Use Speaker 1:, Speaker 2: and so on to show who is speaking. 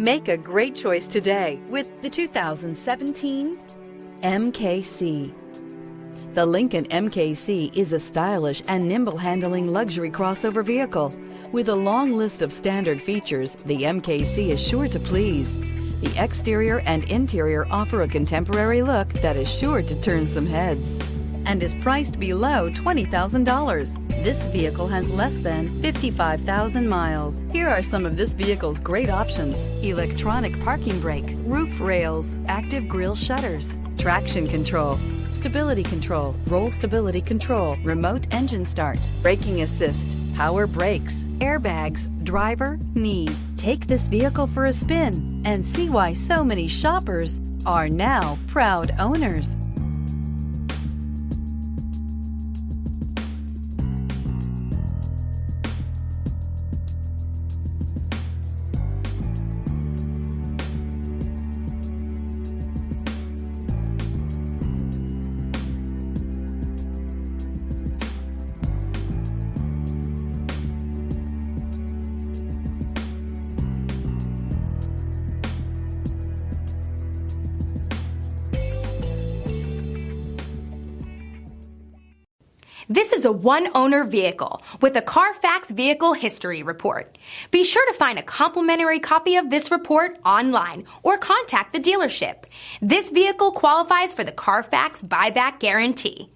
Speaker 1: Make a great choice today with the 2017 MKC. The Lincoln MKC is a stylish and nimble-handling luxury crossover vehicle. With a long list of standard features, the MKC is sure to please. The exterior and interior offer a contemporary look that is sure to turn some heads and is priced below $20,000. This vehicle has less than 55,000 miles. Here are some of this vehicle's great options: electronic parking brake, roof rails, active grille shutters, traction control, stability control, roll stability control, remote engine start, braking assist, power brakes, airbags, driver, knee. Take this vehicle for a spin and see why so many shoppers are now proud owners.
Speaker 2: This is a one-owner vehicle with a CARFAX Vehicle History Report. Be sure to find a complimentary copy of this report online or contact the dealership. This vehicle qualifies for the CARFAX Buyback Guarantee.